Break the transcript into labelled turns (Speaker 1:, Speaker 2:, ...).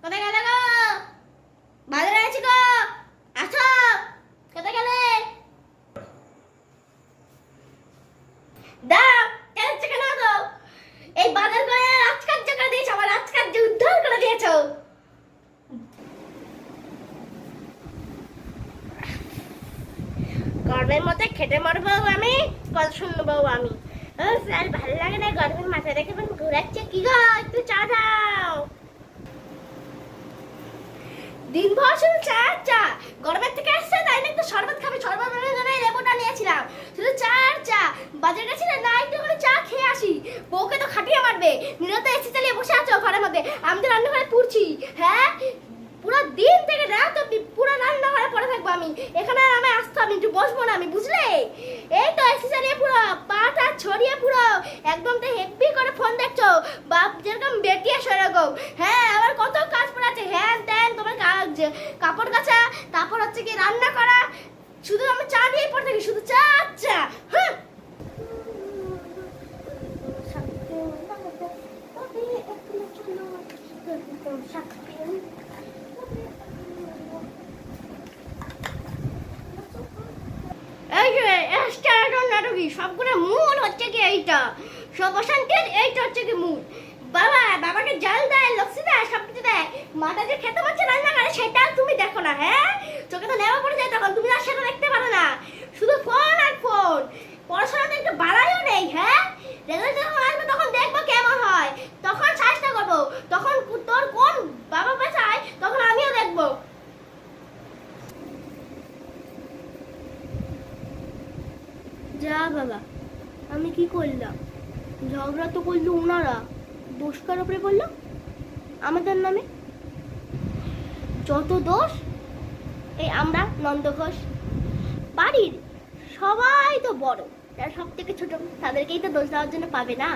Speaker 1: কোথায় গেলে গো? বাজারে আছি গো, আসো। কোথায় গেলে? দাও, কেন কেন দাও? এই বাজার করে রাজকার্য করে দিয়েছো, আমার রাজকার্য উদ্ধার করে দিয়েছো। গরমের মধ্যে খেটে মরবো আমি, কল শুনবো আমি। আর ভালো লাগে না, গরমের মাথা রেখে ঘুরাচ্ছে কি গো, একটু চা দাও। দিনভর শুধু চা চা, গরমের থেকে আসছে তাই না, একটু শরবত খাবে, শরবত জন্য লেবুটা নিয়েছিলাম, শুধু চা আর চা। বাজারে গেছি না, একটু করে চা খেয়ে আসি। বউকে তো খাটিয়ে মারবে, নিরত এসি চালিয়ে বসে আছো ঘরের মধ্যে, আমি তো রান্না করে পুড়ছি। হ্যাঁ, পুরো দিন থেকে রাত অব্দি পুরো রান্না করে পড়ে থাকবো আমি, এখানে আমি আসতো, আমি একটু বসবো না আমি, বুঝলে? এই তো এসি চালিয়ে পুরো পাটা ছড়িয়ে পুরো একদম তো হেভি করে ফোন দেখছো, বাপ যেরকম বেটিয়ে সেরকম। হ্যাঁ, আমার কত কাজ পড়ে আছে, হ্যাঁ তেন তোমার কাপড় কাচা, তারপর হচ্ছে কি রান্না করা, শুধু আমি চা দিয়েই পড়ে থাকি, শুধু চা চা। হ্যাঁ, এই যে নাটকই সবগুলো মূল হচ্ছে কি এইটা, সব অশান্তির এইটা হচ্ছে কি মূল। বাবাকে জল দেয়, লক্ষ্মী দেয়, সব কিছু দেয়, মাটা যে খেতে পারছে রান্না করে সেটা তুমি দেখো না। হ্যাঁ, চোখে তো নেওয়া পড়ে যায় তখন, তুমি আর সেটা দেখতে পারো না, শুধু ফোন আর ফোন। পড়াশোনাতে একটু বাড়াইও নেই। হ্যাঁ, রেজাল্ট যখন আসবে তখন দেখবো কেমন হয়, তখন চেষ্টা করবো, তখন তোর কোন বাবা বাঁচায় তখন আমিও দেখবো। যা বাবা, আমি কি করলাম? ঝগড়া তো করলো ওনারা, দোষ কার উপরে বললো? আমাদের নামে যত দোষ এই আমরা নন্দ ঘোষ বাড়ির সবাই তো বড়, যারা সব থেকে ছোট তাদেরকেই তো দোষ দেওয়ার জন্য পাবে না।